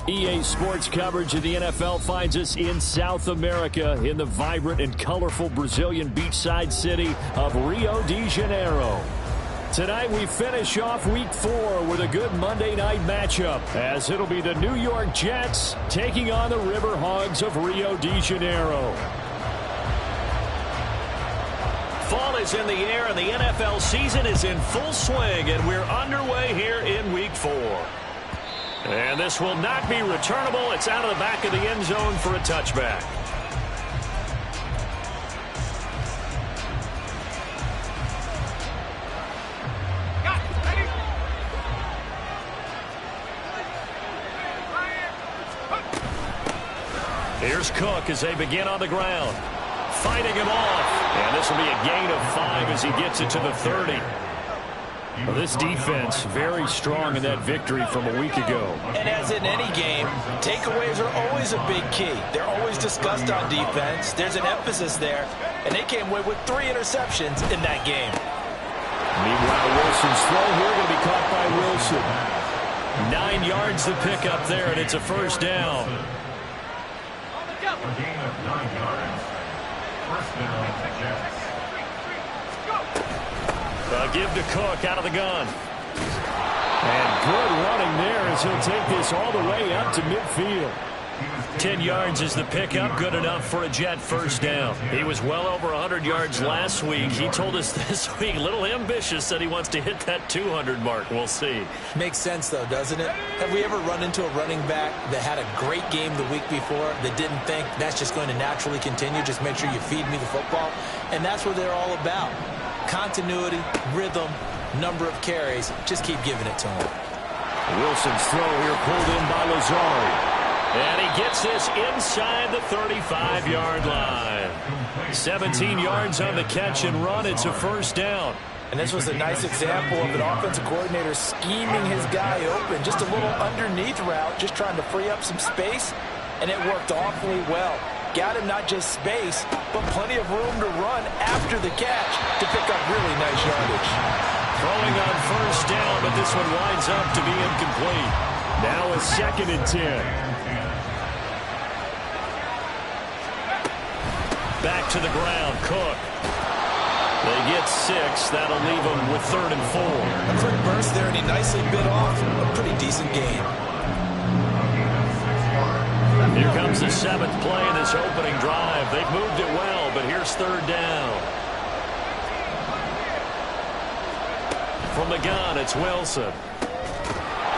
EA Sports coverage of the NFL finds us in South America in the vibrant and colorful Brazilian beachside city of Rio de Janeiro. Tonight we finish off Week 4 with a good Monday night matchup, as it'll be the New York Jets taking on the River Hogs of Rio de Janeiro. Fall is in the air and the NFL season is in full swing, and we're underway here in Week 4. And this will not be returnable. It's out of the back of the end zone for a touchback. Here's Cook as they begin on the ground. Fighting him off. And this will be a gain of 5 as he gets it to the 30. Well, this defense very strong in that victory from a week ago. And as in any game, takeaways are always a big key. They're always discussed on defense. There's an emphasis there, and they came away with 3 interceptions in that game. Meanwhile, Wilson's throw here going to be caught by Wilson. 9 yards to pick up there, and it's a first down. A gain of 9 yards. First down, Jets. Give to Cook out of the gun. And good running there as he'll take this all the way up to midfield. 10 yards is the pickup, good enough for a Jet first down. He was well over 100 yards last week. He told us this week, a little ambitious, that he wants to hit that 200 mark. We'll see. Makes sense, though, doesn't it? Have we ever run into a running back that had a great game the week before that didn't think that's just going to naturally continue? Just make sure you feed me the football. And that's what they're all about. Continuity, rhythm, number of carries. Just keep giving it to him. Wilson's throw here pulled in by Lazard. And he gets this inside the 35-yard line. 17 yards on the catch and run. It's a first down. And this was a nice example of an offensive coordinator scheming his guy open. Just a little underneath route, just trying to free up some space. And it worked awfully well. Got him not just space, but plenty of room to run after the catch to pick up really nice yardage. Throwing on first down, but this one winds up to be incomplete. Now a 2nd and 10. Back to the ground, Cook. They get 6. That'll leave them with 3rd and 4. A quick burst there, and he nicely bit off a pretty decent gain. Here comes the 7th play in this opening drive. They've moved it well, but here's 3rd down. From the gun, it's Wilson.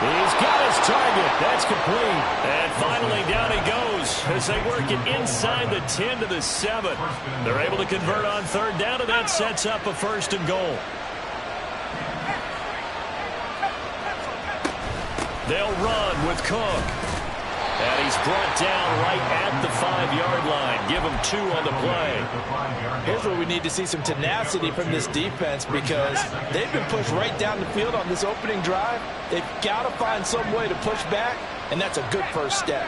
He's got his target. That's complete. And finally, down he goes as they work it inside the 10 to the 7. They're able to convert on 3rd down, and that sets up a 1st and goal. They'll run with Cook. And he's brought down right at the 5-yard line. Give him 2 on the play. Here's where we need to see some tenacity from this defense, because they've been pushed right down the field on this opening drive. They've got to find some way to push back, and that's a good first step.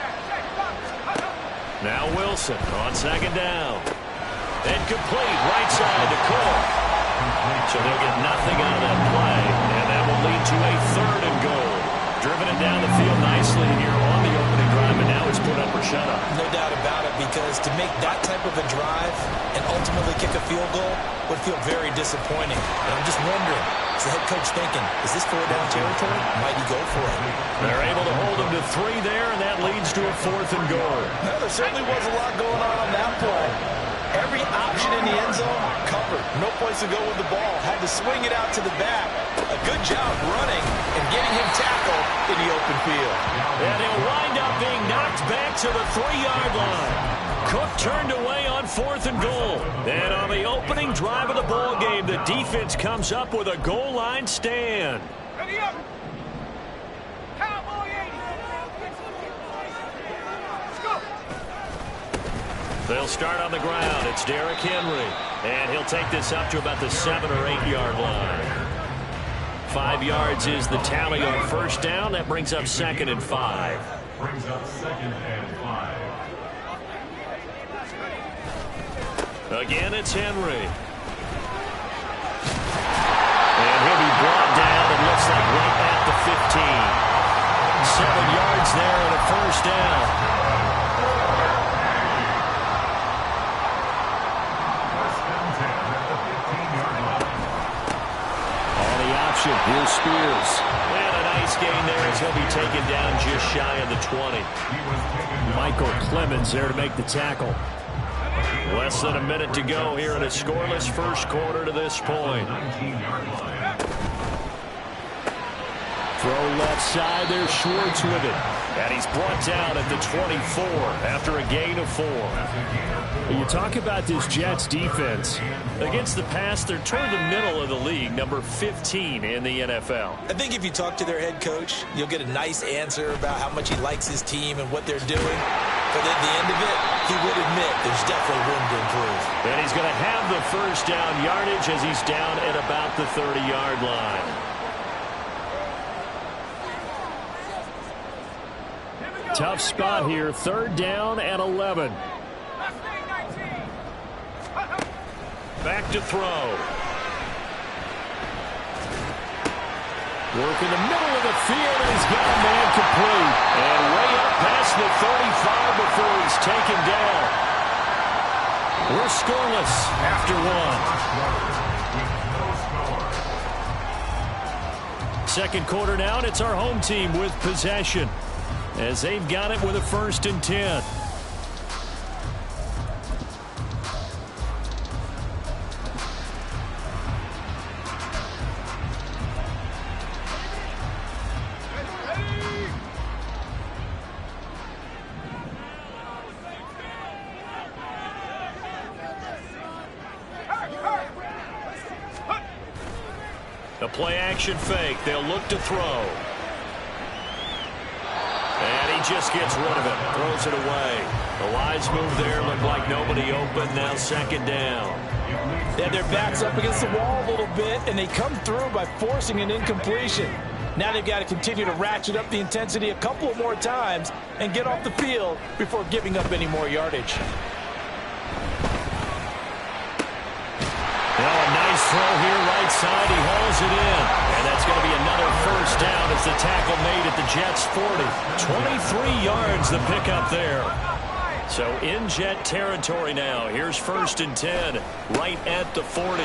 Now Wilson on 2nd down. Incomplete, right side to Cook. So they'll get nothing out of that play, and that will lead to a 3rd and goal. Driven it down the field nicely here on the opening drive, and now it's put up or shut up. No doubt about it, because to make that type of a drive and ultimately kick a field goal would feel very disappointing. And I'm just wondering, is the head coach thinking, is this 4-down territory? Might he go for it? They're able to hold him to 3 there, and that leads to a 4th and goal. No, there certainly was a lot going on that play. Every option in the end zone covered. No place to go with the ball. Had to swing it out to the back. A good job running and getting him tackled in the open field. And he'll wind up being knocked back to the 3-yard line. Cook turned away on 4th and goal. And on the opening drive of the ball game, the defense comes up with a goal line stand. Ready up. Cowboy 80. Let's go. They'll start on the ground. It's Derrick Henry. And he'll take this up to about the 7 or 8 yard line. 5 yards is the tally on first down. That brings up 2nd and 5. Brings up 2nd and 5. Again, it's Henry. And he'll be brought down, it looks like right at the 15. 7 yards there and a first down. On the option, here's Spears. And a nice gain there as he'll be taken down just shy of the 20. Michael Clemens there to make the tackle. Less than a minute to go here in a scoreless first quarter to this point. Throw left side, there's Schwartz with it. And he's brought down at the 24 after a gain of 4. You talk about this Jets defense. Against the pass, they're toward the middle of the league, number 15 in the NFL. I think if you talk to their head coach, you'll get a nice answer about how much he likes his team and what they're doing. But at the end of it, he would admit there's definitely room to improve. And he's going to have the first down yardage as he's down at about the 30-yard line. Tough spot here, 3rd down and 11. Back to throw. Work in the middle of the field, and he's got a man complete. And way up past the 35 before he's taken down. We're scoreless after 1. Second quarter now, and it's our home team with possession, as they've got it with a 1st and 10. The play action fake. They'll look to throw. And he just gets rid of it. Throws it away. The wise move there. Looked like nobody open. Now 2nd down. They had their backs up against the wall a little bit, and they come through by forcing an incompletion. Now they've got to continue to ratchet up the intensity a couple of more times and get off the field before giving up any more yardage. Now a nice throw here right side. He hauls it in. And that's going to be another first down as the tackle made at the Jets' 40. 23 yards the pickup there. So in Jet territory now. Here's 1st and 10 right at the 40.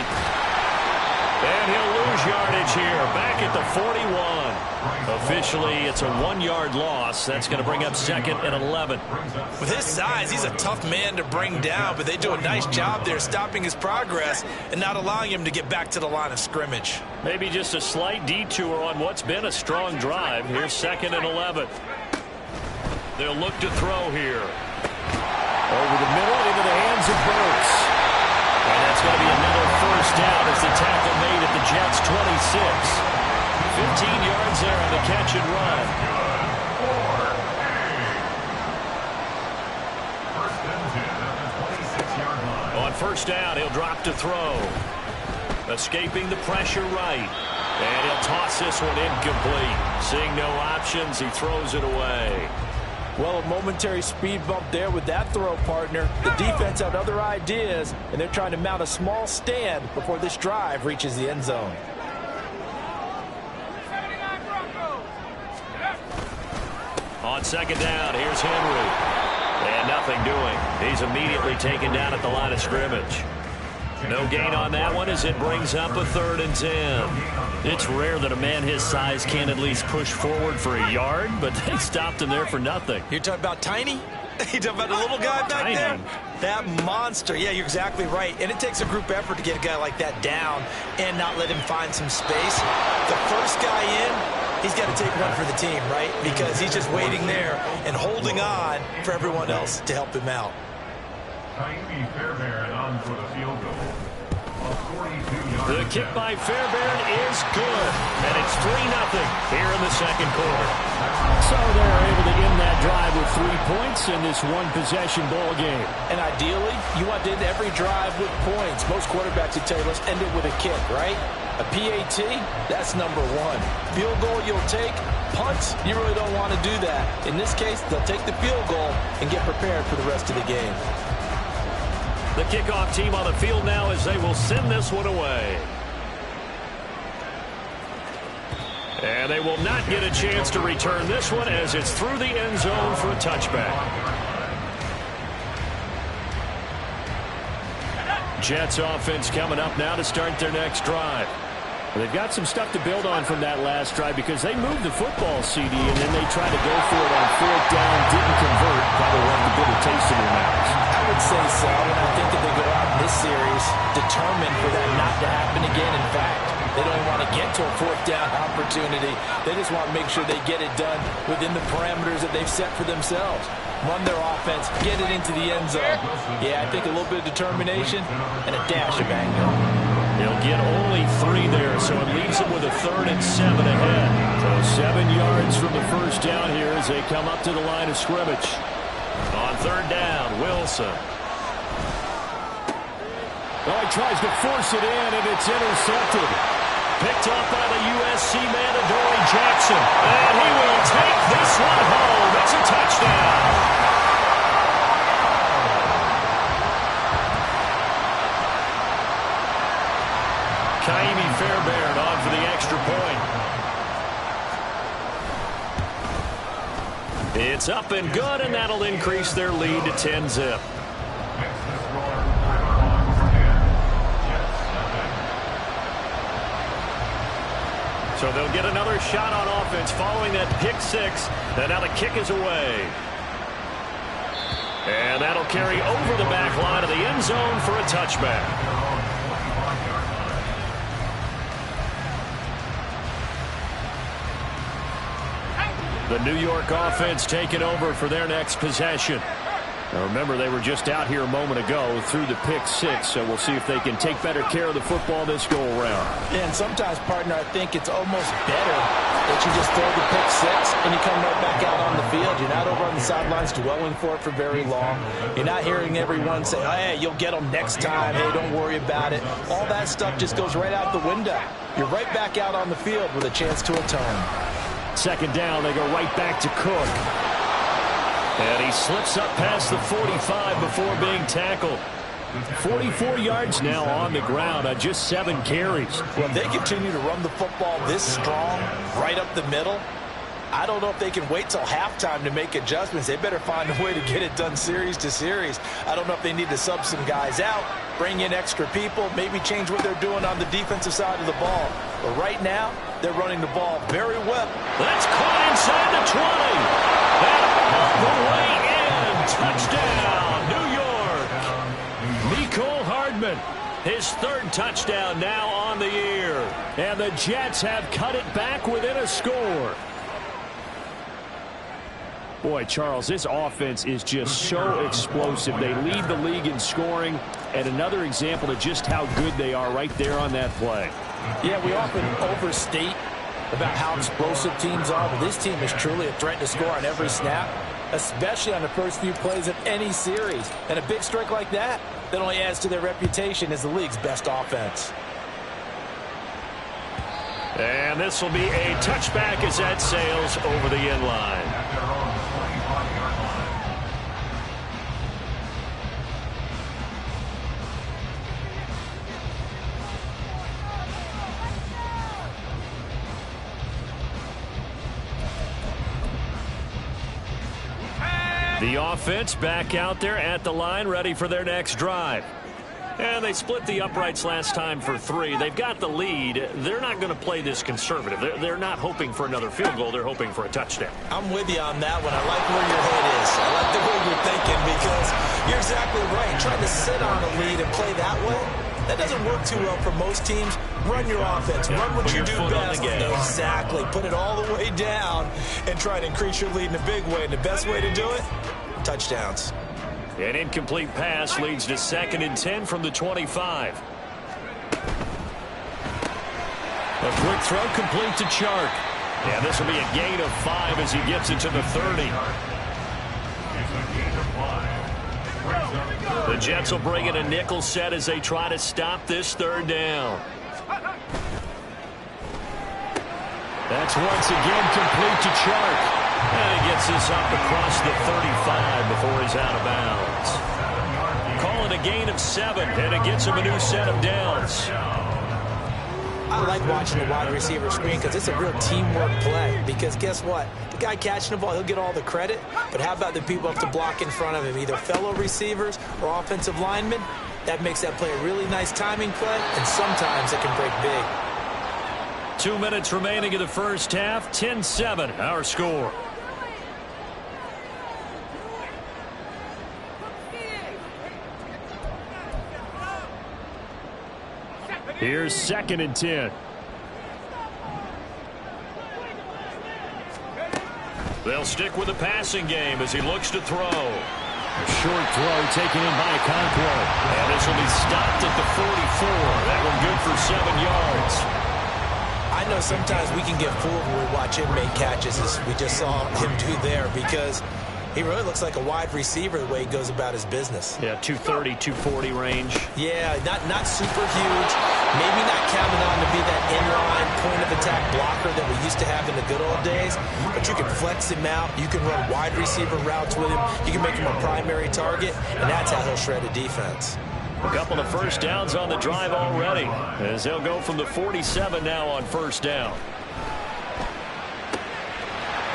And he'll lose yardage here. Back at the 41. Officially, it's a 1-yard loss. That's going to bring up 2nd and 11. With his size, he's a tough man to bring down, but they do a nice job there stopping his progress and not allowing him to get back to the line of scrimmage. Maybe just a slight detour on what's been a strong drive. Here's 2nd and 11. They'll look to throw here. Over the middle into the hands of Burks. And that's going to be another first down as the tackle made at the Jets' 26. 15 yards there on the catch and run. On first down, he'll drop to throw. Escaping the pressure right. And he'll toss this one incomplete. Seeing no options, he throws it away. Well, a momentary speed bump there with that throw, partner. The defense had other ideas, and they're trying to mount a small stand before this drive reaches the end zone. On 2nd down, here's Henry. And nothing doing. He's immediately taken down at the line of scrimmage. No gain on that one as it brings up a 3rd and 10. It's rare that a man his size can at least push forward for a yard, but they stopped him there for nothing. You're talking about tiny? You're talking about the little guy back there? That monster. Yeah, you're exactly right. And it takes a group effort to get a guy like that down and not let him find some space. The first guy in, he's got to take one for the team, right? Because he's just waiting there and holding on for everyone else to help him out. Fairbairn on for the field goal. The kick by Fairbairn is good. And it's 3-0 here in the second quarter. So they're able to end that drive with 3 points in this one-possession ball game. And ideally, you want to end every drive with points. Most quarterbacks would tell you, let's end it with a kick, right? A PAT, that's number one. Field goal you'll take. Punts, you really don't want to do that. In this case, they'll take the field goal and get prepared for the rest of the game. The kickoff team on the field now as they will send this one away. And they will not get a chance to return this one as it's through the end zone for a touchback. Jets offense coming up now to start their next drive. They've got some stuff to build on from that last drive because they moved the football, CD, and then they tried to go for it on 4th down, didn't convert, probably left a bitter taste in their mouths. I would say so, and I think that they go out in this series determined for that not to happen again. In fact, they don't want to get to a 4th down opportunity. They just want to make sure they get it done within the parameters that they've set for themselves. Run their offense, get it into the end zone. Yeah, I think a little bit of determination and a dash of anger. He'll get only 3 there, so it leaves him with a 3rd and 7 ahead. So 7 yards from the first down here as they come up to the line of scrimmage. On 3rd down, Wilson. Oh, he tries to force it in, and it's intercepted. Picked up by the USC man, Adoree Jackson. And he will take this one home. It's a touchdown. Kaimi Fairbairn on for the extra point. It's up and good, and that'll increase their lead to 10-zip. So they'll get another shot on offense following that pick 6. And now the kick is away. And that'll carry over the back line of the end zone for a touchback. The New York offense taking over for their next possession. Now remember, they were just out here a moment ago through the pick 6, so we'll see if they can take better care of the football this go-around. Yeah, and sometimes, partner, I think it's almost better that you just throw the pick 6 and you come right back out on the field. You're not over on the sidelines dwelling for it for very long. You're not hearing everyone say, oh, hey, you'll get them next time. Hey, don't worry about it. All that stuff just goes right out the window. You're right back out on the field with a chance to atone. 2nd down, they go right back to Cook. And he slips up past the 45 before being tackled. 44 yards now on the ground on just 7 carries. Well, they continue to run the football this strong, right up the middle. I don't know if they can wait till halftime to make adjustments. They better find a way to get it done series to series. I don't know if they need to sub some guys out, bring in extra people, maybe change what they're doing on the defensive side of the ball. But right now, they're running the ball very well. That's caught inside the 20. And the way in. Touchdown, New York. Mecole Hardman, his 3rd touchdown now on the year. And the Jets have cut it back within a score. Boy, Charles, this offense is just so explosive. They lead the league in scoring, and another example of just how good they are right there on that play. Yeah, we often overstate about how explosive teams are, but this team is truly a threat to score on every snap, especially on the first few plays of any series. And a big strike like that only adds to their reputation as the league's best offense. And this will be a touchback as that sails over the end line. The offense back out there at the line, ready for their next drive. And they split the uprights last time for 3. They've got the lead. They're not going to play this conservative. They're not hoping for another field goal. They're hoping for a touchdown. I'm with you on that one. I like where your head is. I like the way you're thinking because you're exactly right. Trying to sit on a lead and play that way, that doesn't work too well for most teams. Run your offense. Run what you do best. Exactly. Put it all the way down and try to increase your lead in a big way. And the best way to do it, touchdowns. An incomplete pass leads to 2nd and 10 from the 25. A quick throw complete to Chark. Yeah, this will be a gain of 5 as he gets it to the 30. The Jets will bring in a nickel set as they try to stop this third down. That's once again complete to Chark. And he gets this up across the 35 before he's out of bounds. Call it a gain of 7, and it gets him a new set of downs. I like watching the wide receiver screen because it's a real teamwork play. Because guess what? The guy catching the ball, he'll get all the credit. But how about the people up to block in front of him, either fellow receivers or offensive linemen? That makes that play a really nice timing play, and sometimes it can break big. 2 minutes remaining in the first half. 10-7, our score. Here's 2nd and 10. They'll stick with the passing game as he looks to throw. A short throw taken in by Conquo. And this will be stopped at the 44. That one good for 7 yards. I know sometimes we can get fooled when we watch him make catches, as we just saw him do there, because he really looks like a wide receiver the way he goes about his business. Yeah, 230, 240 range. Yeah, not super huge. Maybe not counted on to be that inline point-of-attack blocker that we used to have in the good old days. But you can flex him out. You can run wide receiver routes with him. You can make him a primary target, and that's how he'll shred a defense. A couple of first downs on the drive already, as they'll go from the 47 now on first down.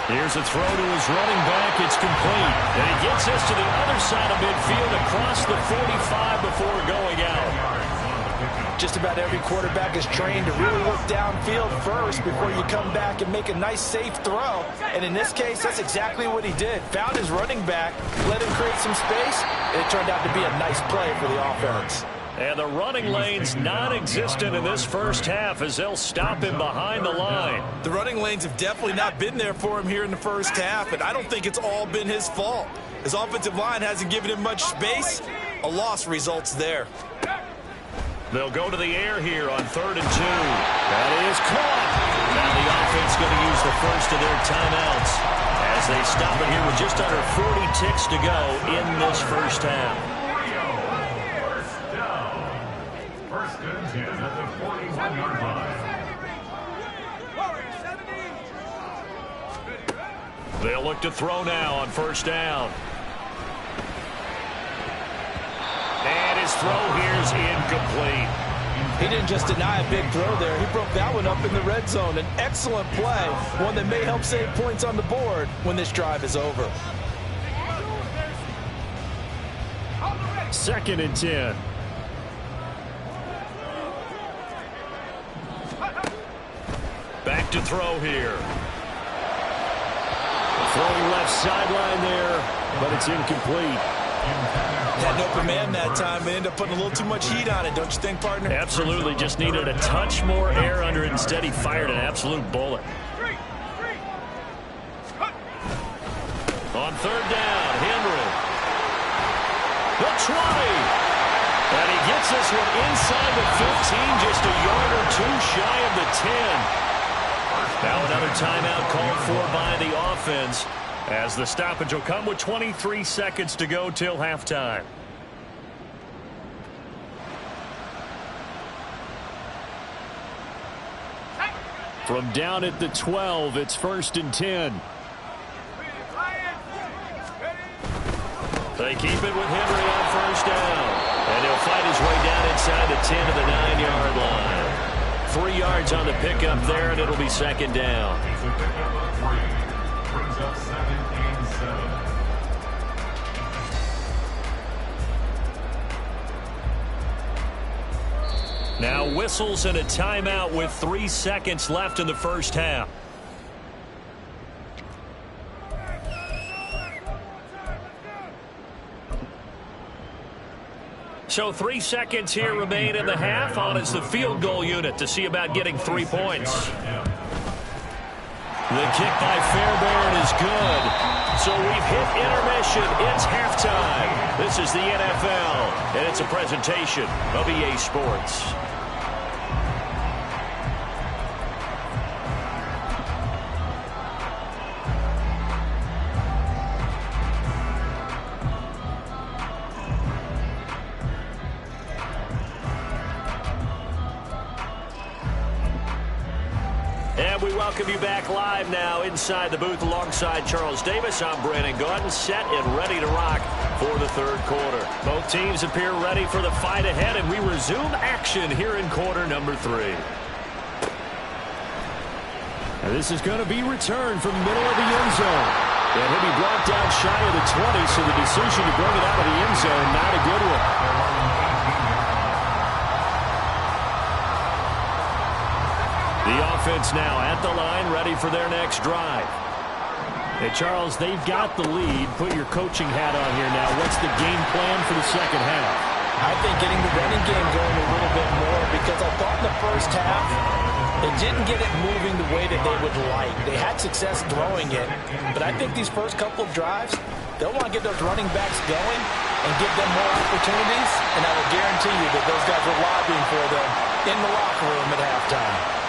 Here's a throw to his running back. It's complete. And he gets us to the other side of midfield across the 45 before going out. Just about every quarterback is trained to really look downfield first before you come back and make a nice, safe throw. And in this case, that's exactly what he did. Found his running back, let him create some space, and it turned out to be a nice play for the offense. And the running lane's non-existent in this first half as they'll stop him behind the line. The running lanes have definitely not been there for him here in the first half, and I don't think it's all been his fault. His offensive line hasn't given him much space. A loss results there. They'll go to the air here on 3rd and 2. That is caught. Now the offense going to use the first of their timeouts as they stop it here with just under 40 ticks to go in this first half. First and 10 at the 41-yard line. They'll look to throw now on first down. And his throw here's incomplete. He didn't just deny a big throw there. He broke that one up in the red zone. An excellent play, one that may help save points on the board when this drive is over. 2nd and 10. Back to throw here. Throwing left sideline there, but it's incomplete. Had an open man that time, but ended up putting a little too much heat on it, don't you think, partner? Absolutely. Just needed a touch more air under it. Instead, he fired an absolute bullet. On 3rd down, Henry. The 20. And he gets this one inside the 15, just a yard or two shy of the 10. Now another timeout called for by the offense, as the stoppage will come with 23 seconds to go till halftime. From down at the 12, it's 1st and 10. They keep it with Henry on first down. And he'll fight his way down inside the 10 to the 9-yard line. 3 yards on the pickup there, and it'll be 2nd down. It's a pickup of 3. Brings up 2nd and 7. Now whistles and a timeout with 3 seconds left in the first half. So 3 seconds here remain in the half. On is the field goal unit to see about getting 3 points. The kick by Fairbairn is good. So we've hit intermission. It's halftime. This is the NFL, and it's a presentation of EA Sports. welcome you back live now inside the booth alongside Charles Davis. I'm Brandon Gaudin, set and ready to rock for the third quarter. Both teams appear ready for the fight ahead, and we resume action here in quarter number 3. And this is going to be returned from the middle of the end zone. And he'll be brought down shy of the 20, so the decision to bring it out of the end zone, not a good one. The offense now at the line, ready for their next drive. Hey, Charles, they've got the lead. Put your coaching hat on here now. What's the game plan for the second half? I think getting the running game going a little bit more, because I thought in the first half they didn't get it moving the way that they would like. They had success throwing it, but I think these first couple of drives, they'll want to get those running backs going and give them more opportunities, and I will guarantee you that those guys are lobbying for them in the locker room at halftime.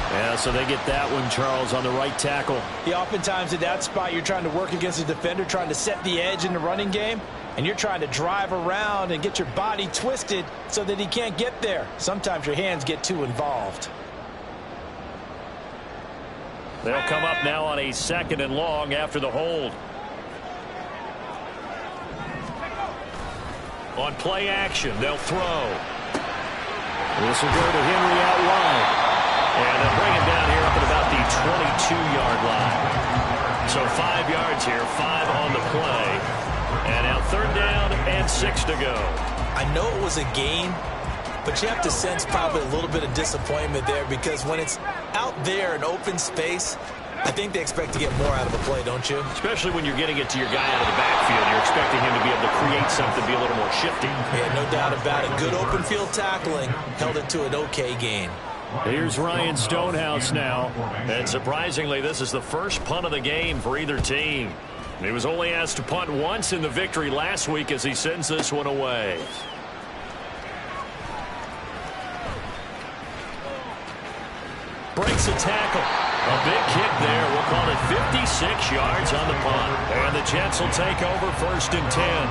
Yeah, so they get that one, Charles, on the right tackle. Yeah, oftentimes at that spot, you're trying to work against a defender, trying to set the edge in the running game, and you're trying to drive around and get your body twisted so that he can't get there. Sometimes your hands get too involved. They'll come up now on a 2nd and long after the hold. On play action, they'll throw. This will go to Henry out wide. And they'll bring him down here up at about the 22-yard line. So 5 yards here, 5 on the play. And now 3rd down and 6 to go. I know it was a gain, but you have to sense probably a little bit of disappointment there, because when it's out there in open space, I think they expect to get more out of the play, don't you? Especially when you're getting it to your guy out of the backfield. You're expecting him to be able to create something, be a little more shifty. Yeah, no doubt about it. Good open field tackling held it to an okay gain. Here's Ryan Stonehouse now. And surprisingly, this is the first punt of the game for either team. He was only asked to punt once in the victory last week as he sends this one away. Breaks a tackle. A big kick there. We'll call it 56 yards on the punt. And the Jets will take over 1st and 10.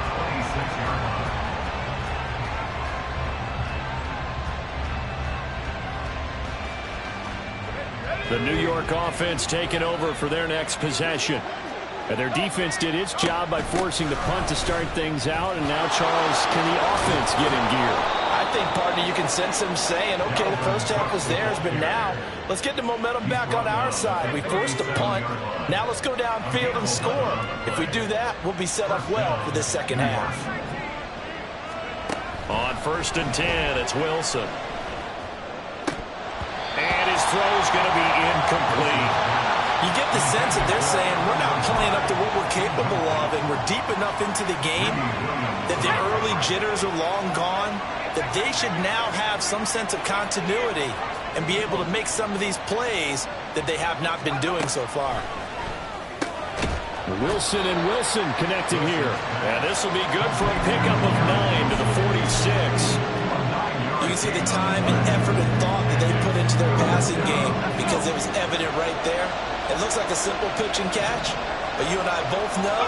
The New York offense taking over for their next possession. And their defense did its job by forcing the punt to start things out. And now, Charles, can the offense get in gear? I think, partner, you can sense them saying, okay, the first half was theirs, but now let's get the momentum back on our side. We forced a punt. Now let's go downfield and score. If we do that, we'll be set up well for this second half. On 1st and 10, it's Wilson. And his throw's going to be incomplete. You get the sense that they're saying we're not playing up to what we're capable of, and we're deep enough into the game that the early jitters are long gone, that they should now have some sense of continuity and be able to make some of these plays that they have not been doing so far. Wilson and Wilson connecting here. And this will be good for a pickup of 9 to the 46. You can see the time and effort and thought that they put into their passing game, because it was evident right there. It looks like a simple pitch and catch, but you and I both know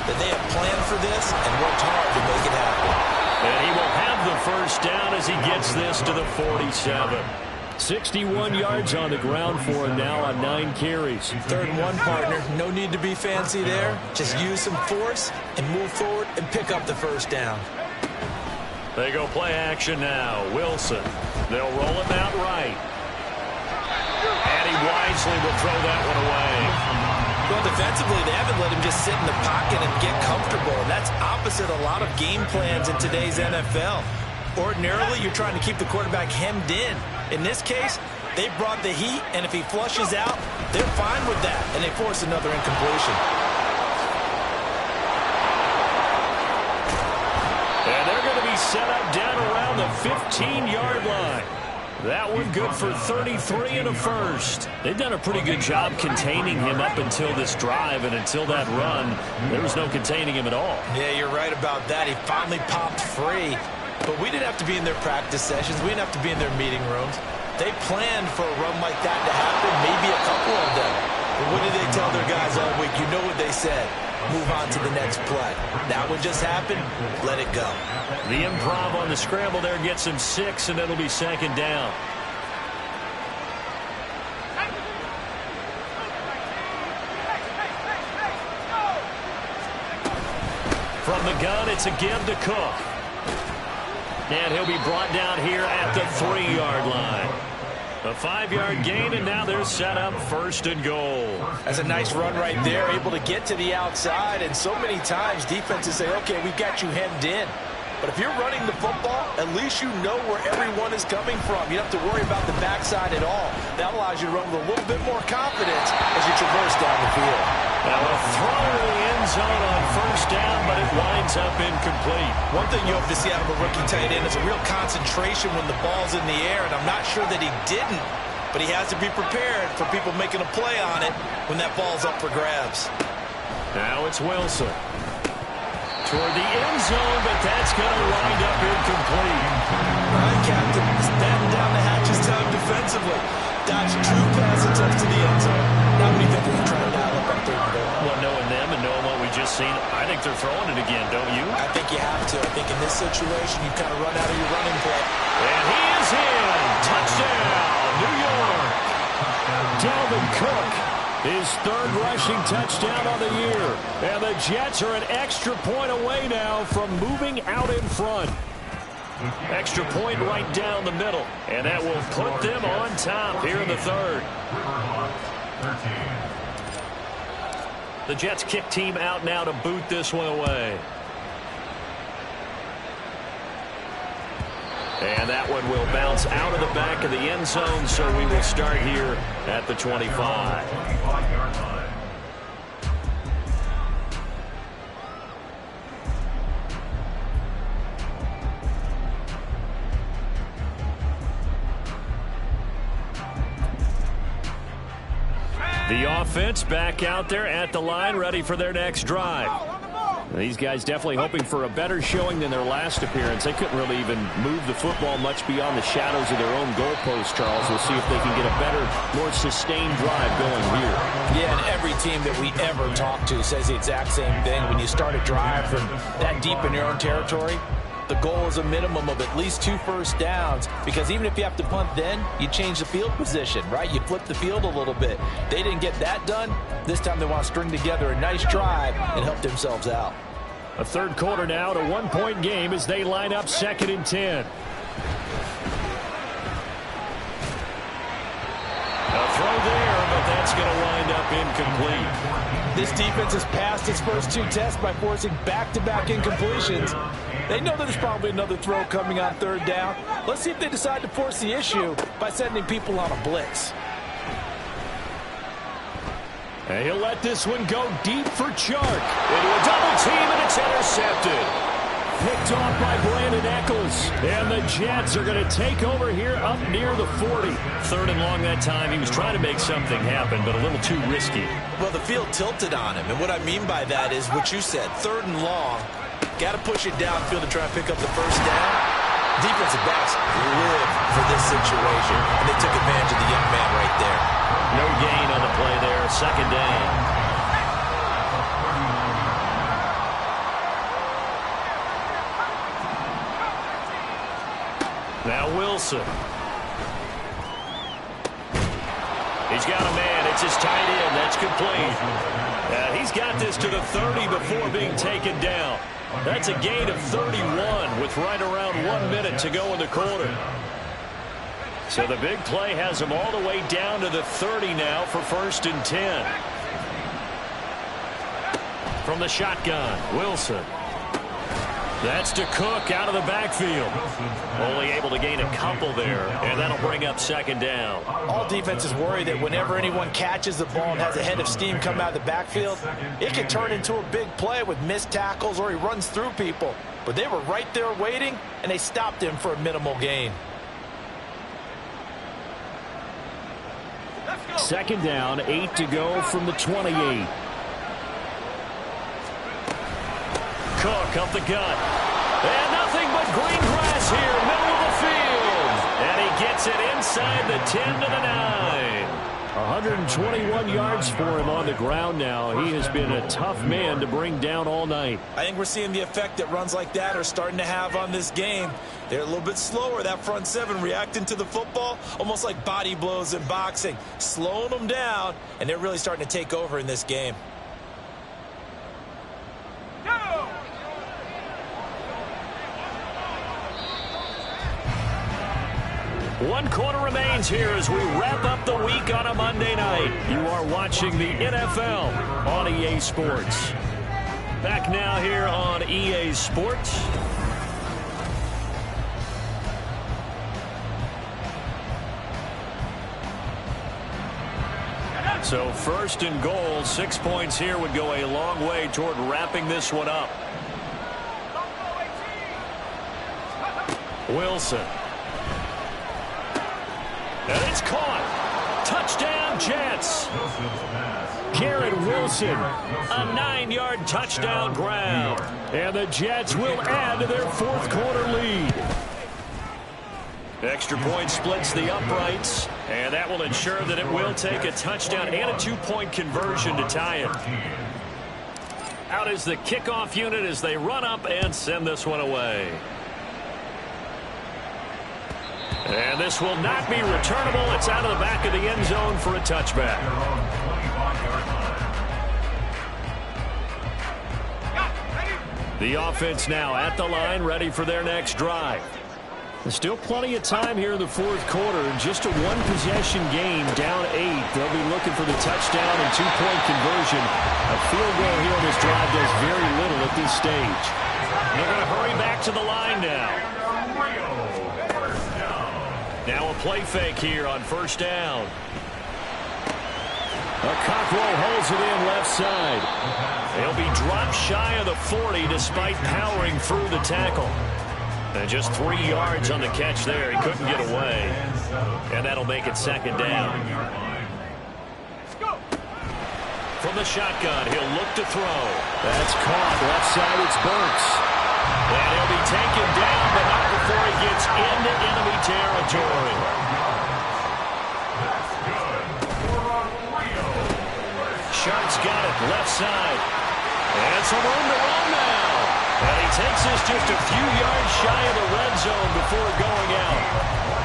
that they have planned for this and worked hard to make it happen. And he will have the 1st down as he gets this to the 47. 61 yards on the ground for him now on 9 carries. 3rd and 1, partner. No need to be fancy there. Just use some force and move forward and pick up the 1st down. They go play action now. Wilson. They'll roll him out right. And he wisely will throw that one away. Well, defensively, they haven't let him just sit in the pocket and get comfortable. And that's opposite a lot of game plans in today's NFL. Ordinarily, you're trying to keep the quarterback hemmed in. In this case, they brought the heat, and if he flushes out, they're fine with that, and they force another incompletion. And they're going to be set up down around the 15-yard line. That one good for 33 and a 1st. They've done a pretty good job containing him up until this drive, and until that run, there was no containing him at all. Yeah, you're right about that. He finally popped free. But we didn't have to be in their practice sessions. We didn't have to be in their meeting rooms. They planned for a run like that to happen, maybe a couple of them. But what did they tell their guys all week? You know what they said. Move on to the next play. That one just happened. Let it go. The improv on the scramble there gets him 6, and it'll be 2nd down. From the gun, it's a give to Cook. And he'll be brought down here at the 3-yard line. A 5-yard gain, and now they're set up 1st and goal. That's a nice run right there, able to get to the outside. And so many times defenses say, okay, we've got you hemmed in. But if you're running the football, at least you know where everyone is coming from. You don't have to worry about the backside at all. That allows you to run with a little bit more confidence as you traverse down the field. Now a throw to the end zone on 1st down, but it winds up incomplete. One thing you hope to see out of a rookie tight end is a real concentration when the ball's in the air, and I'm not sure that he didn't, but he has to be prepared for people making a play on it when that ball's up for grabs. Now it's Wilson. Toward the end zone, but that's going to wind up incomplete. All right, Captain, it's batten down the hatches time defensively. Dodge true pass attempts to the end zone. Now what do you think they're trying to dial up on 3rd and goal? Well, knowing them and knowing what we just seen, I think they're throwing it again, don't you? I think you have to. I think in this situation, you kind of run out of your running play. And he is in. Touchdown, New York. Dalvin Cook, his 3rd rushing touchdown of the year. And the Jets are an extra point away now from moving out in front. Extra point right down the middle. And that will put them on top here in the 3rd. The Jets kick team out now to boot this one away. And that one will bounce out of the back of the end zone, so we will start here at the 25. The offense back out there at the line, ready for their next drive. These guys definitely hoping for a better showing than their last appearance. They couldn't really even move the football much beyond the shadows of their own goalpost, Charles. We'll see if they can get a better, more sustained drive going here. Yeah, and every team that we ever talk to says the exact same thing. When you start a drive from that deep in your own territory, the goal is a minimum of at least 2 first downs, because even if you have to punt then, you change the field position, right? You flip the field a little bit. They didn't get that done. This time they want to string together a nice drive and help themselves out. A 3rd quarter now, to 1-point game as they line up 2nd and 10. A throw there, but that's going to wind up incomplete. This defense has passed its first 2 tests by forcing back-to-back incompletions. They know there's probably another throw coming on 3rd down. Let's see if they decide to force the issue by sending people on a blitz. And he'll let this one go deep for Chark. Into a double team, and it's intercepted. Picked off by Brandon Eccles. And the Jets are going to take over here up near the 40. 3rd and long that time. He was trying to make something happen, but a little too risky. Well, the field tilted on him, and what I mean by that is what you said, 3rd and long. Got to push it downfield to try and pick up the first down. Defensive backs live for this situation, and they took advantage of the young man right there. No gain on the play there. 2nd down. Now Wilson. He's got a man. It's his tight end. That's complete. He's got this to the 30 before being taken down. That's a gain of 31 with right around 1 minute to go in the quarter. So the big play has him all the way down to the 30 now for 1st and 10. From the shotgun, Wilson. That's to Cook out of the backfield. Only able to gain a couple there, and that'll bring up 2nd down. All defenses worry that whenever anyone catches the ball and has a head of steam come out of the backfield, it can turn into a big play with missed tackles or he runs through people. But they were right there waiting, and they stopped him for a minimal gain. 2nd down, 8 to go from the 28. Cook up the gut. And nothing but green grass here, middle of the field. And he gets it inside the 10 to the 9. 121 yards for him on the ground now. He has been a tough man to bring down all night. I think we're seeing the effect that runs like that are starting to have on this game. They're a little bit slower, that front 7 reacting to the football, almost like body blows in boxing, slowing them down, and they're really starting to take over in this game. 1 quarter remains here as we wrap up the week on a Monday night. You are watching the NFL on EA Sports. Back now here on EA Sports. So 1st and goal, 6 points here would go a long way toward wrapping this one up. Wilson. And it's caught. Touchdown, Jets. Garrett Wilson, a 9-yard touchdown grab. And the Jets will add to their 4th quarter lead. Extra point splits the uprights, and that will ensure that it will take a touchdown and a 2-point conversion to tie it. Out is the kickoff unit as they run up and send this one away. And this will not be returnable. It's out of the back of the end zone for a touchback. The offense now at the line, ready for their next drive. There's still plenty of time here in the 4th quarter. Just a 1-possession game, down 8. They'll be looking for the touchdown and 2-point conversion. A field goal here on this drive does very little at this stage. They're going to hurry back to the line now. Now a play fake here on 1st down. Cockrell holds it in left side. He'll be dropped shy of the 40 despite powering through the tackle. And just 3 yards on the catch there. He couldn't get away. And that'll make it 2nd down. From the shotgun, he'll look to throw. That's caught. Left side, it's Burks. And he'll be taken down, but not before he gets into enemy territory. Shark's got it. Left side. And some room to run now. And he takes this just a few yards shy of the red zone before going out.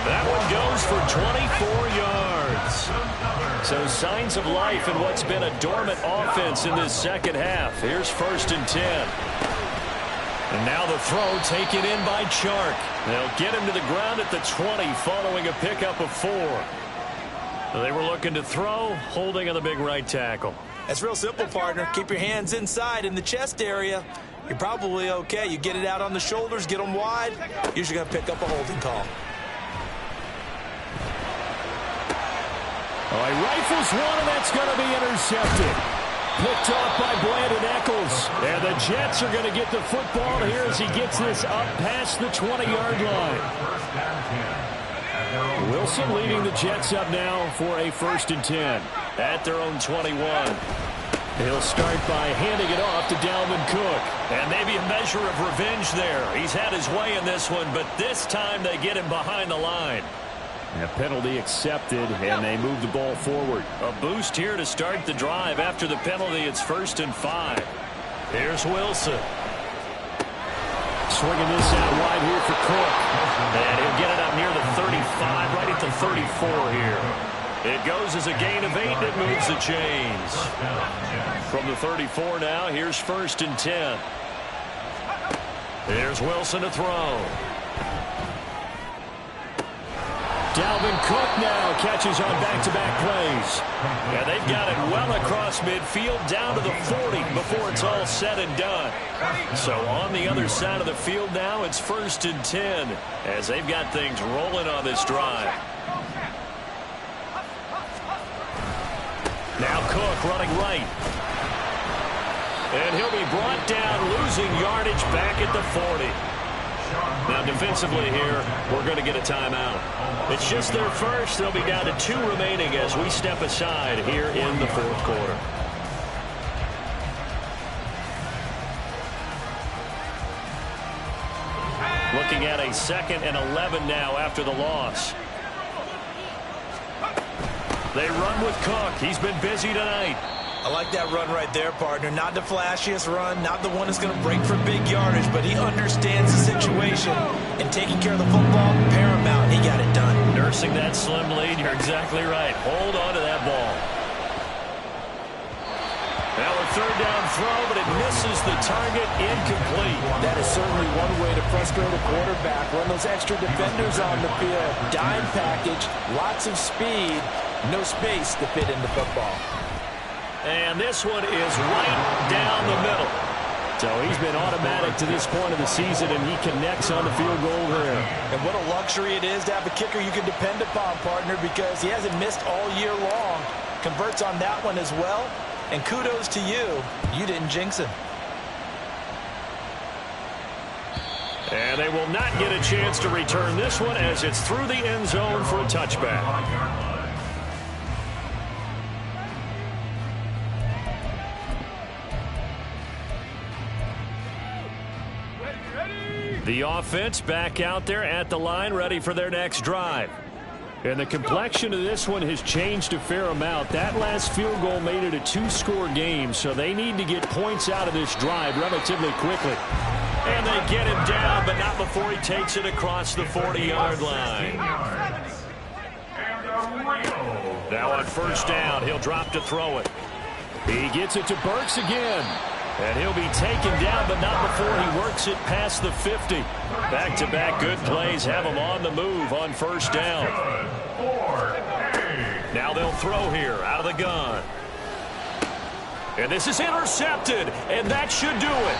That one goes for 24 yards. So signs of life in what's been a dormant offense in this 2nd half. Here's 1st and 10. And now the throw taken in by Chark. They'll get him to the ground at the 20 following a pickup of 4. They were looking to throw, holding on the big right tackle. That's real simple, partner. Keep your hands inside in the chest area. You're probably okay. You get it out on the shoulders, get them wide. Usually going to pick up a holding call. All right, rifles one, and that's going to be intercepted. Picked off by Brandon Eccles. And the Jets are going to get the football here as he gets this up past the 20-yard line. Wilson leading the Jets up now for a 1st and 10 at their own 21. He'll start by handing it off to Dalvin Cook. And maybe a measure of revenge there. He's had his way in this one, but this time they get him behind the line. A penalty accepted, and they move the ball forward. A boost here to start the drive. After the penalty, it's 1st and 5. Here's Wilson. Swinging this out wide here for Cook. And he'll get it up near the 35, right at the 34 here. It goes as a gain of 8, and it moves the chains. From the 34 now, here's 1st and 10. Here's Wilson to throw. Dalvin Cook now catches on back-to-back plays. And they've got it well across midfield down to the 40 before it's all said and done. So on the other side of the field now, it's 1st and 10 as they've got things rolling on this drive. Now Cook running right. And he'll be brought down, losing yardage back at the 40. Now defensively here, we're going to get a timeout. It's just their first. They'll be down to 2 remaining as we step aside here in the 4th quarter. Looking at a 2nd and 11 now after the loss. They run with Cook. He's been busy tonight. I like that run right there, partner. Not the flashiest run, not the one that's going to break for big yardage, but he understands the situation, and taking care of the football, paramount. He got it done. Nursing that slim lead, you're exactly right. Hold on to that ball. Now a third down throw, but it misses the target, incomplete. That is certainly one way to frustrate a quarterback. Run those extra defenders on the field. Dime package, lots of speed, no space to fit in the football. And this one is right down the middle. So he's been automatic to this point of the season, and he connects on the field goal there. And what a luxury it is to have a kicker you can depend upon, partner, because he hasn't missed all year long. Converts on that one as well. And kudos to you. You didn't jinx him. And they will not get a chance to return this one as it's through the end zone for a touchback. The offense back out there at the line, ready for their next drive. And the complexion of this one has changed a fair amount. That last field goal made it a two-score game, so they need to get points out of this drive relatively quickly. And they get him down, but not before he takes it across the 40-yard line. Now on first down, he'll drop to throw it. He gets it to Burks again. And he'll be taken down, but not before he works it past the 50. Back-to-back good plays have him on the move on first down. Now they'll throw here out of the gun. And this is intercepted, and that should do it.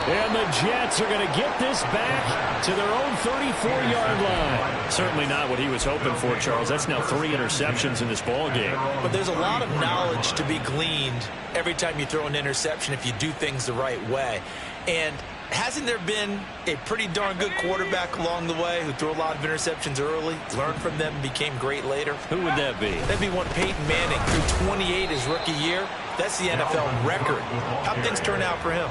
And the Jets are going to get this back to their own 34-yard line. Certainly not what he was hoping for, Charles. That's now 3 interceptions in this ball game. But there's a lot of knowledge to be gleaned every time you throw an interception if you do things the right way. And hasn't there been a pretty darn good quarterback along the way who threw a lot of interceptions early, learned from them, and became great later? Who would that be? That'd be one Peyton Manning, threw 28 his rookie year. That's the NFL record. How'd things turn out for him?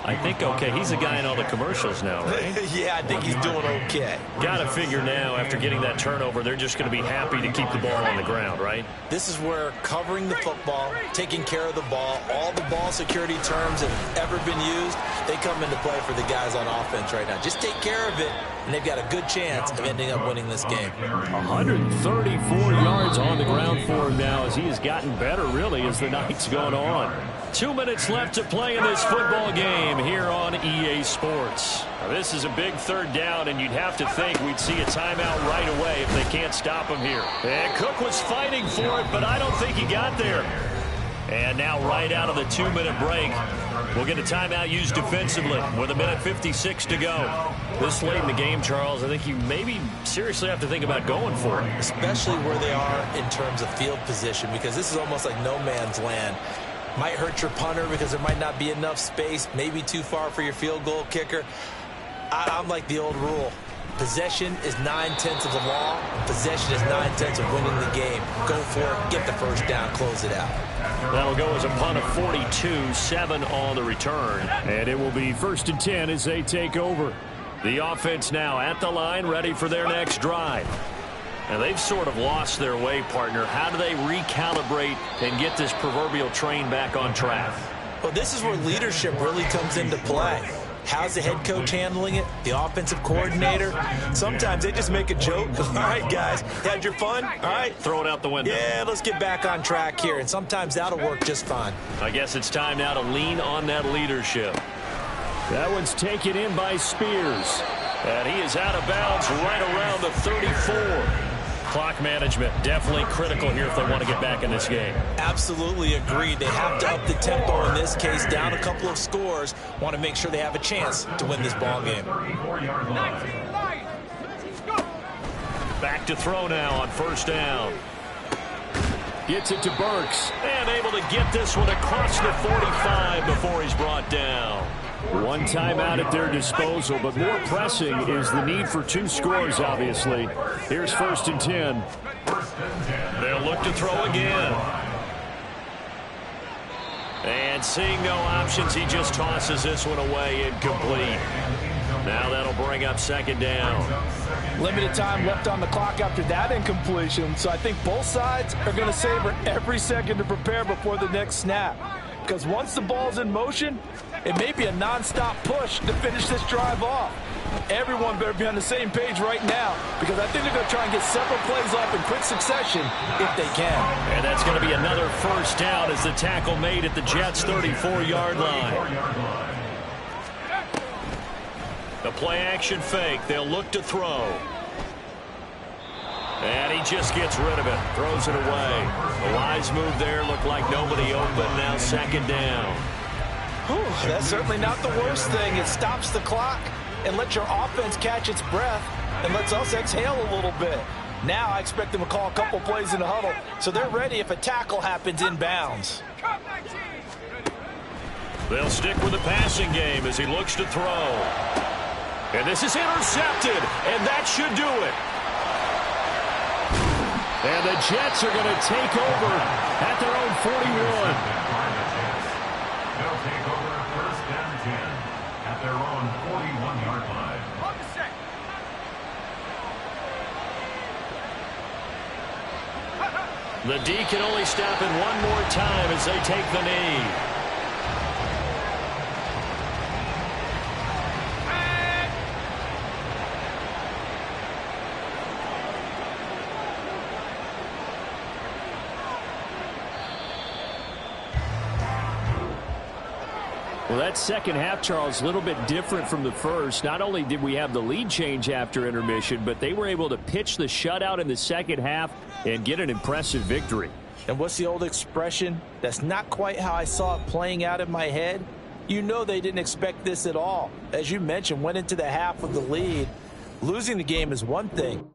I think, okay, he's a guy in all the commercials now, right? Yeah, I think he's doing okay. Got to figure now, after getting that turnover, they're just going to be happy to keep the ball on the ground, right? This is where covering the football, taking care of the ball, all the ball security terms that have ever been used, they come into play for the guys on offense right now. Just take care of it, and they've got a good chance of ending up winning this game. 134 yards on the ground for him now as he has gotten better, really, as the night's gone on. 2 minutes left to play in this football game here on EA Sports. Now, this is a big third down, and you'd have to think we'd see a timeout right away if they can't stop him here. And Cook was fighting for it, but I don't think he got there. And now right out of the 2-minute break, we'll get a timeout used defensively with 1:56 to go. This late in the game, Charles, I think you maybe seriously have to think about going for it. Especially where they are in terms of field position, because this is almost like no man's land. Might hurt your punter because there might not be enough space, maybe too far for your field goal kicker. I'm like the old rule. Possession is 9/10 of the law. Possession is 9/10 of winning the game. Go for it, get the first down, close it out. That'll go as a punt of 42, 7 on the return. And it will be 1st and 10 as they take over. The offense now at the line, ready for their next drive. And they've sort of lost their way, partner. How do they recalibrate and get this proverbial train back on track? Well, this is where leadership really comes into play. How's the head coach handling it? The offensive coordinator? Sometimes they just make a joke. All right, guys, had your fun? All right. Throw it out the window. Yeah, let's get back on track here. And sometimes that'll work just fine. I guess it's time now to lean on that leadership. That one's taken in by Spears. And he is out of bounds right around the 34. Clock management definitely critical here if they want to get back in this game. Absolutely agreed. They have to up the tempo in this case, down a couple of scores. Want to make sure they have a chance to win this ball game. Back to throw now on first down. Gets it to Burks. And able to get this one across the 45 before he's brought down. One timeout at their disposal, but more pressing is the need for 2 scores, obviously. Here's 1st and 10. They'll look to throw again. And seeing no options, he just tosses this one away, incomplete. Now that'll bring up 2nd down. Limited time left on the clock after that incompletion, so I think both sides are going to savor every second to prepare before the next snap. because once the ball's in motion, it may be a nonstop push to finish this drive off. Everyone better be on the same page right now, because I think they're going to try and get several plays off in quick succession if they can. And that's going to be another first down as the tackle made at the Jets' 34-yard line. The play-action fake. They'll look to throw. And he just gets rid of it. Throws it away. A wise move there. Looked like nobody open. Now second down. Whew, that's certainly not the worst thing. It stops the clock and lets your offense catch its breath and lets us exhale a little bit. Now I expect them to call a couple plays in the huddle so they're ready if a tackle happens inbounds. They'll stick with the passing game as he looks to throw. And this is intercepted, and that should do it. And the Jets are going to take over at their own 41. They'll take over first and 10 at their own 41-yard line. The D can only stop it one more time as they take the knee. Well, that second half, Charles, a little bit different from the first. Not only did we have the lead change after intermission, but they were able to pitch the shutout in the second half and get an impressive victory. And what's the old expression? That's not quite how I saw it playing out in my head. You know they didn't expect this at all. As you mentioned, went into the half with the lead. Losing the game is one thing.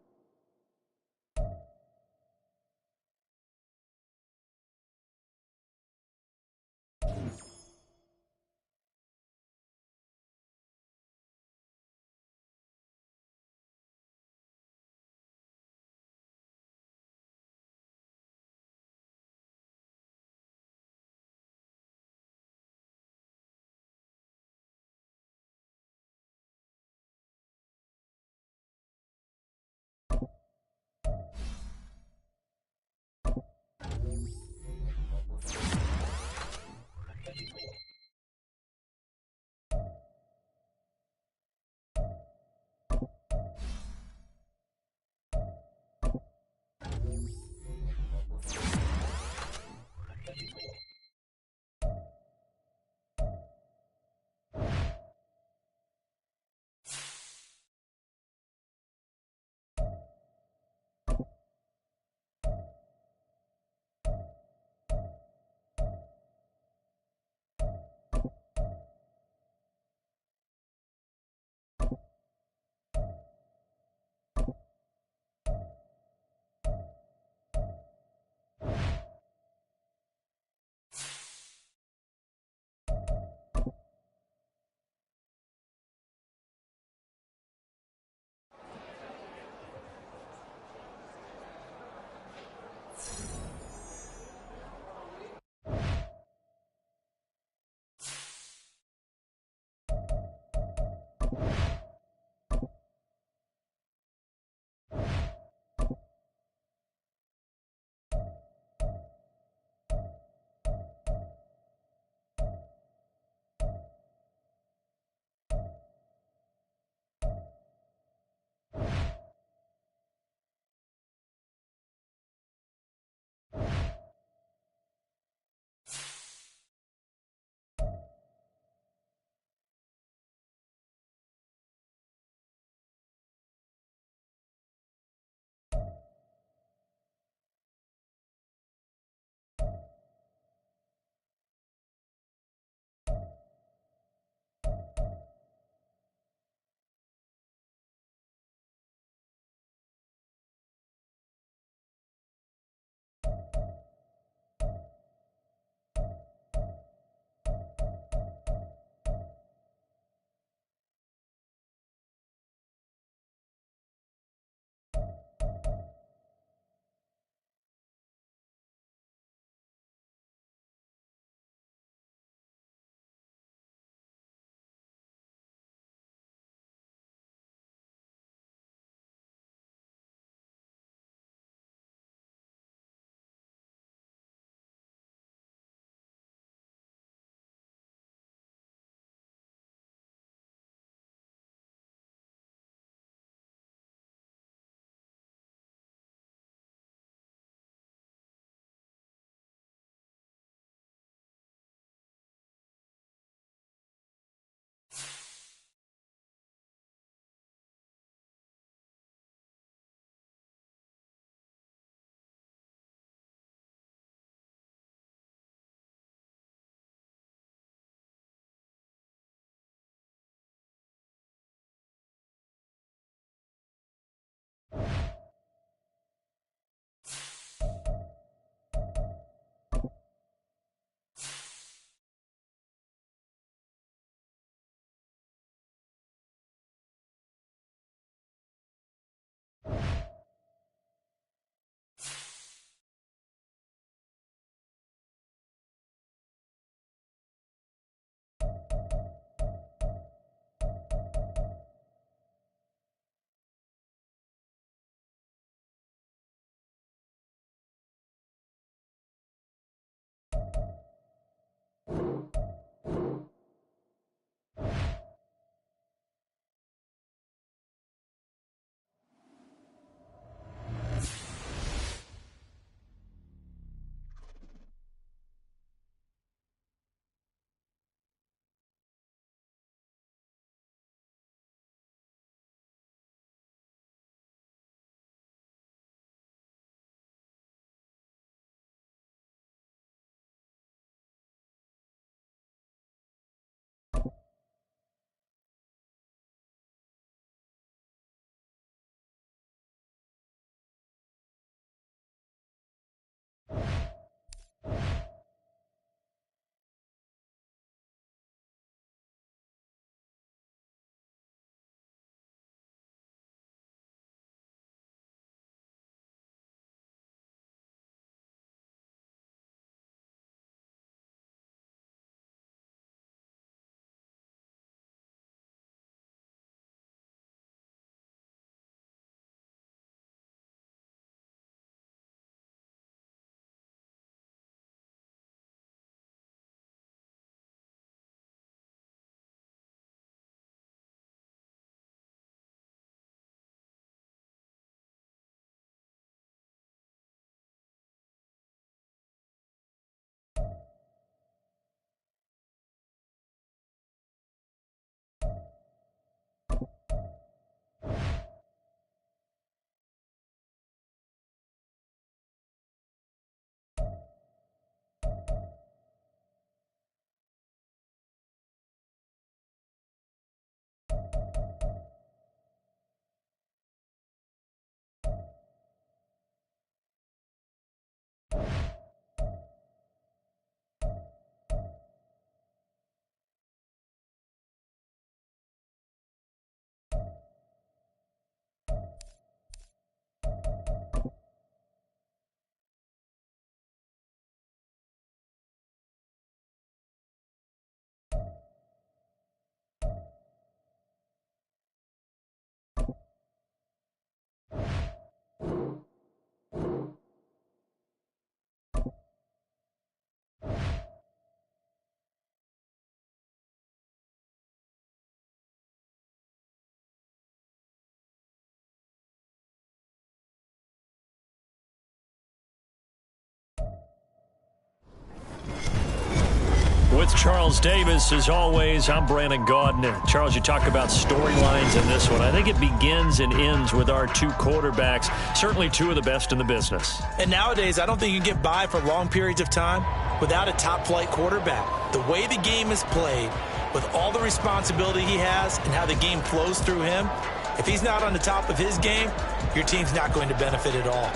with Charles Davis. As always, I'm Brandon Gaudin. Charles, you talk about storylines in this one. I think it begins and ends with our two quarterbacks, certainly two of the best in the business. And nowadays, I don't think you can get by for long periods of time without a top-flight quarterback. The way the game is played, with all the responsibility he has and how the game flows through him, if he's not on the top of his game, your team's not going to benefit at all.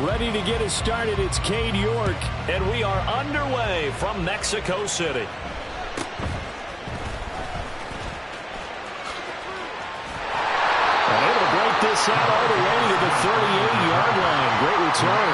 Ready to get us started, it's Cade York. And we are underway from Mexico City. And able to break this out all the way to the 38-yard line. Great return.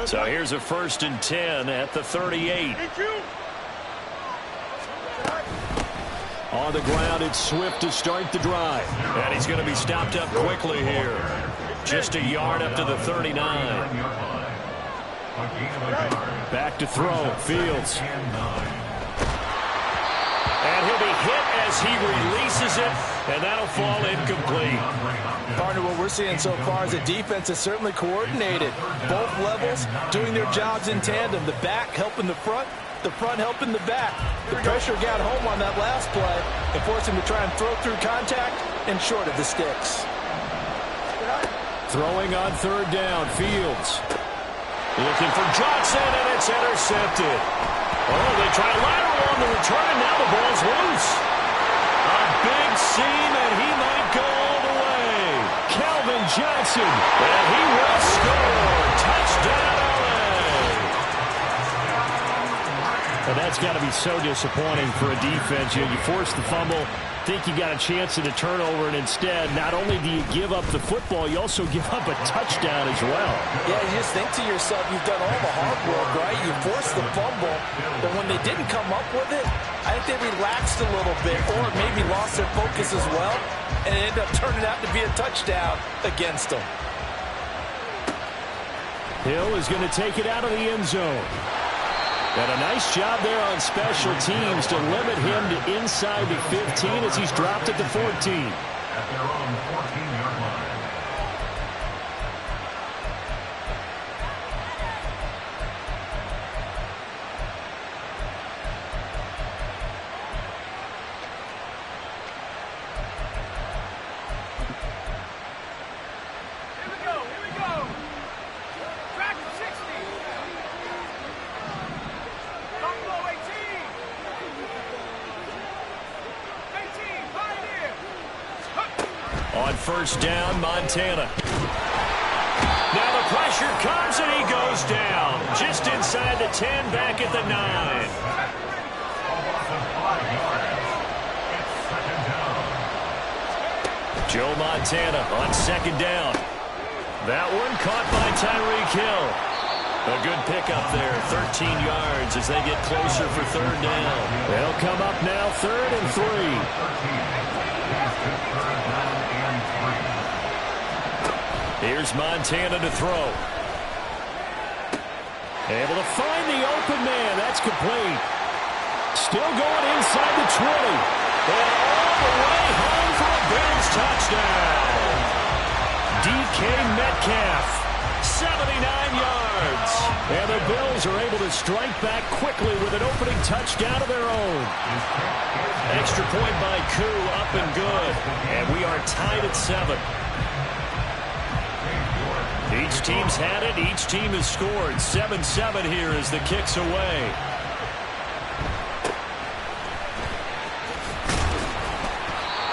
So here's a 1st and 10 at the 38. On the ground, it's Swift to start the drive. And he's going to be stopped up quickly here. Just a yard up to the 39. Back to throw, Fields. And he'll be hit as he releases it, and that'll fall incomplete. Partner, what we're seeing so far is the defense is certainly coordinated. Both levels doing their jobs in tandem. The back helping the front helping the back. The pressure got home on that last play and forced him to try and throw through contact and short of the sticks. Throwing on 3rd down, Fields. Looking for Johnson, and it's intercepted. Oh, they try a lateral on the return, and now the ball's loose. A big seam, and he might go all the way. Calvin Johnson. And he will score. Touchdown, LA. And that's got to be so disappointing for a defense. You force the fumble, think you got a chance at a turnover, and instead, not only do you give up the football, you also give up a touchdown as well. Yeah, you just think to yourself, you've done all the hard work, right? You forced the fumble, but when they didn't come up with it, I think they relaxed a little bit or maybe lost their focus as well, and it ended up turning out to be a touchdown against them. Hill is going to take it out of the end zone. And a nice job there on special teams to limit him to inside the 15 as he's dropped at the 14. At their own 14-yard line. On 1st down, Montana. Now the pressure comes, and he goes down. Just inside the 10, back at the 9. Joe Montana on 2nd down. That one caught by Tyreek Hill. A good pickup there, 13 yards as they get closer for 3rd down. They'll come up now 3rd and 3. Here's Montana to throw. Able to find the open man. That's complete. Still going inside the 20. And all the way home for a Bills touchdown. DK Metcalf, 79 yards. And the Bills are able to strike back quickly with an opening touchdown of their own. Extra point by Koo, up and good. And we are tied at 7. Each team's had it. Each team has scored. 7-7 here as the kick's away.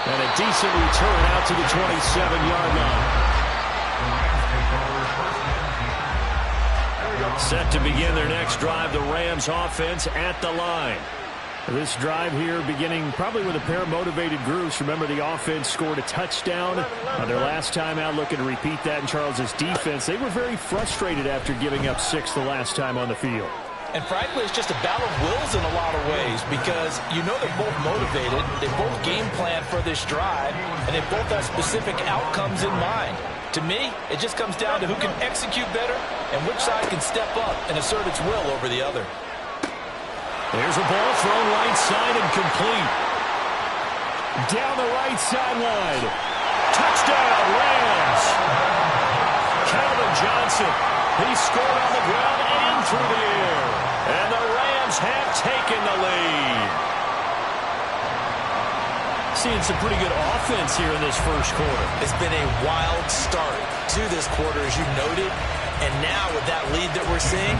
And a decent return out to the 27-yard line. Set to begin their next drive, the Rams offense at the line. This drive here beginning probably with a pair of motivated groups. Remember, the offense scored a touchdown on their last time out, looking to repeat that in Charles's defense. They were very frustrated after giving up 6 the last time on the field. And frankly, it's just a battle of wills in a lot of ways because you know they're both motivated, they both game plan for this drive, and they both have specific outcomes in mind. To me, it just comes down to who can execute better and which side can step up and assert its will over the other. There's a ball thrown right side and complete. Down the right sideline. Touchdown, Rams. Calvin Johnson. He scored on the ground and through the air. And the Rams have taken the lead. Seeing some pretty good offense here in this first quarter. It's been a wild start to this quarter, as you noted. And now with that lead that we're seeing,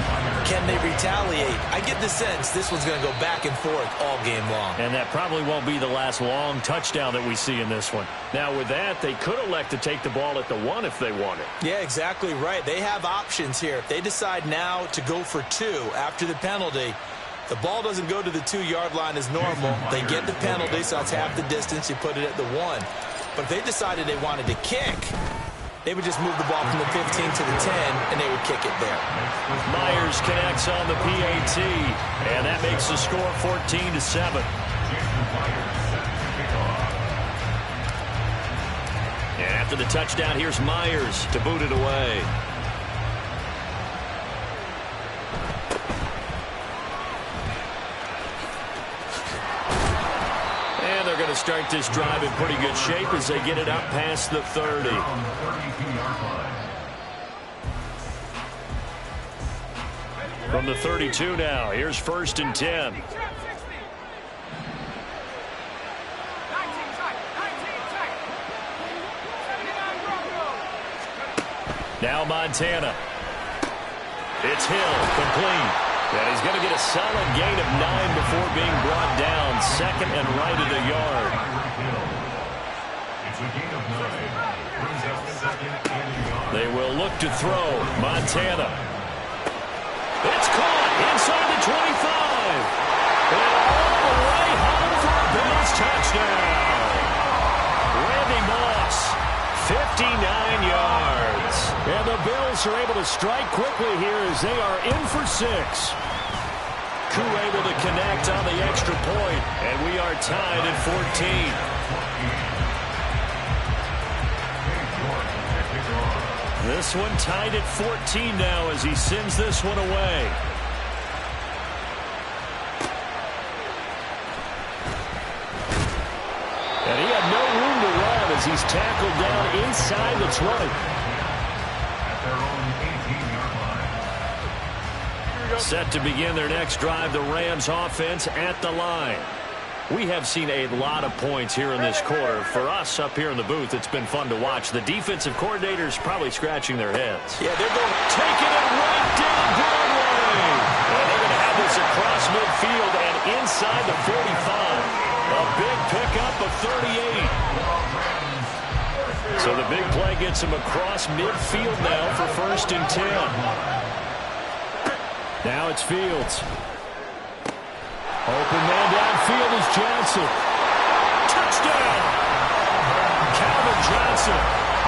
can they retaliate? I get the sense this one's going to go back and forth all game long. And that probably won't be the last long touchdown that we see in this one. Now with that, they could elect to take the ball at the 1 if they wanted. Yeah, exactly right. They have options here. If they decide now to go for 2 after the penalty, the ball doesn't go to the 2-yard line as normal. They get the penalty, so it's half the distance. You put it at the 1. But if they decided they wanted to kick, they would just move the ball from the 15 to the 10, and they would kick it there. Myers connects on the PAT, and that makes the score 14-7. And after the touchdown, here's Myers to boot it away. And they're going to start this drive in pretty good shape as they get it out past the 30. From the 32 now, here's 1st and 10. Now Montana. It's Hill, complete. And he's going to get a solid gain of 9 before being brought down. 2nd and right of the yard. They will look to throw. Montana. It's caught inside the 25. And all the way home for a Bills touchdown. Randy Moss, 59 yards. And the Bills are able to strike quickly here as they are in for 6. Koo able to connect on the extra point, and we are tied at 14. This one tied at 14 now as he sends this one away. And he had no room to run as he's tackled down inside the 20. Set to begin their next drive, the Rams offense at the line. We have seen a lot of points here in this quarter. For us up here in the booth, it's been fun to watch. The defensive coordinators probably scratching their heads. Yeah, they're going to taking it right down Broadway. And they're going to have this across midfield and inside the 45. A big pickup of 38. So the big play gets him across midfield now for 1st and 10. Now it's Fields. Open man downfield is Johnson. Touchdown! Calvin Johnson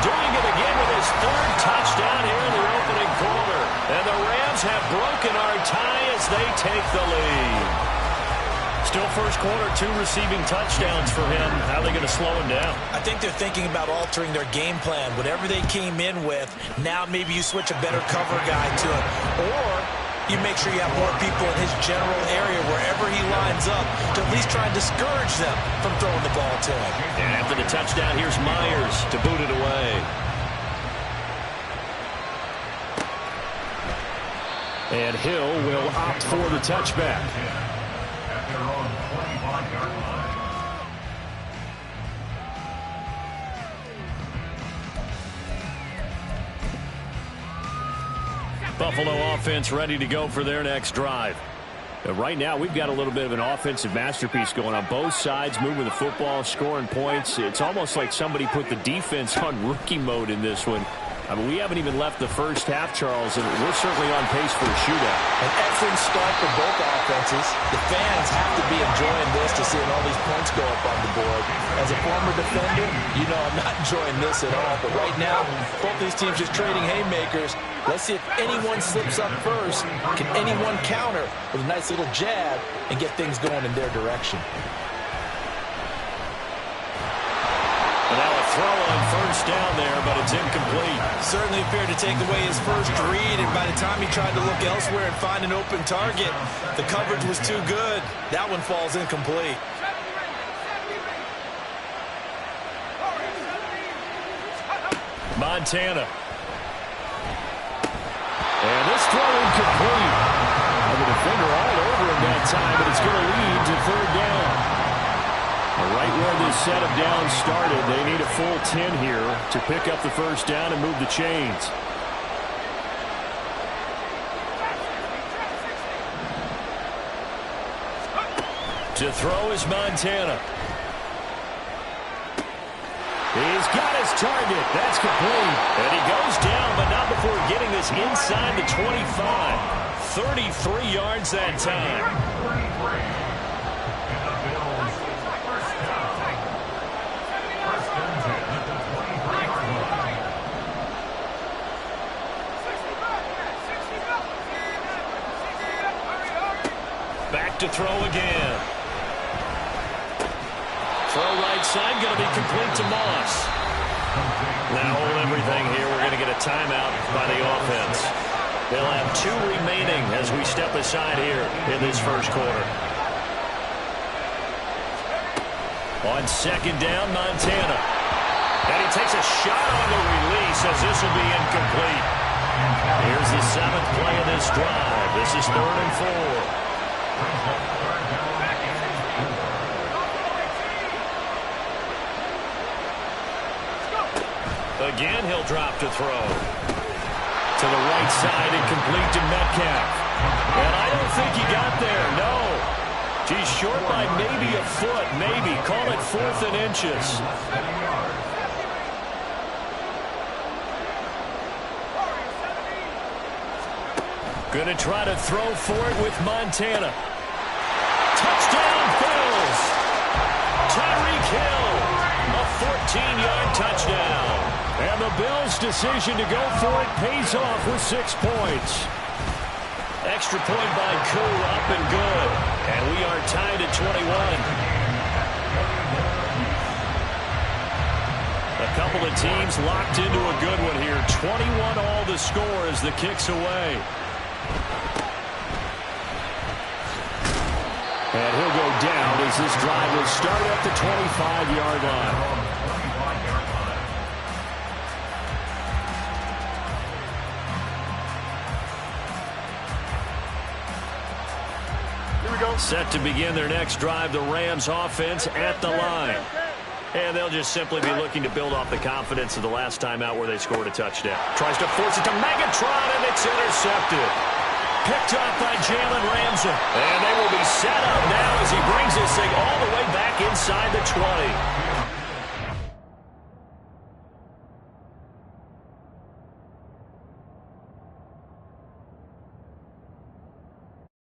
doing it again with his 3rd touchdown here in the opening quarter. And the Rams have broken our tie as they take the lead. Still first quarter, 2 receiving touchdowns for him. How are they going to slow him down? I think they're thinking about altering their game plan. Whatever they came in with, now maybe you switch a better cover guy to him. Or you make sure you have more people in his general area wherever he lines up to at least try and discourage them from throwing the ball to him. And after the touchdown, here's Myers to boot it away. And Hill will opt for the touchback. At their own 25-yard line. Buffalo offense ready to go for their next drive. Right now, we've got a little bit of an offensive masterpiece going on. Both sides moving the football, scoring points. It's almost like somebody put the defense on rookie mode in this one. I mean, we haven't even left the first half, Charles, and we're certainly on pace for a shootout. An excellent start for both offenses. The fans have to be enjoying this to seeing all these points go up on the board. As a former defender, you know I'm not enjoying this at all. But right now, both these teams just trading haymakers. Let's see if anyone slips up first. Can anyone counter with a nice little jab and get things going in their direction? Throw on first down there, but it's incomplete. Certainly appeared to take away his first read, and by the time he tried to look elsewhere and find an open target, the coverage was too good. That one falls incomplete. Montana. And this throw incomplete. And the defender all over him that time, but it's going to lead to third down. Right where this set of downs started, they need a full 10 here to pick up the first down and move the chains. To throw is Montana. He's got his target. That's complete. And he goes down, but not before getting this inside the 25. 33 yards that time. Back to throw again. Throw right side, going to be complete to Moss. Now hold everything here. We're going to get a timeout by the offense. They'll have 2 remaining as we step aside here in this first quarter. On second down, Montana. And he takes a shot on the release as this will be incomplete. Here's the 7th play of this drive. This is 3rd and 4. Again, he'll drop to throw. To the right side and complete to Metcalf. And I don't think he got there, no. He's short by maybe a foot, maybe. Call it 4th and inches. Going to try to throw for it with Montana. Touchdown, Bills. Tyreek Hill. A 14-yard touchdown. And the Bills' decision to go for it pays off with 6 points. Extra point by Koo, up and good. And we are tied at 21. A couple of teams locked into a good one here. 21 all the score as the kick's away. And he'll go down as this drive will start at the 25-yard line. Set to begin their next drive, the Rams offense at the line. And they'll just simply be looking to build off the confidence of the last time out where they scored a touchdown. Tries to force it to Megatron, and it's intercepted. Picked up by Jalen Ramsey. And they will be set up now as he brings this thing all the way back inside the 20.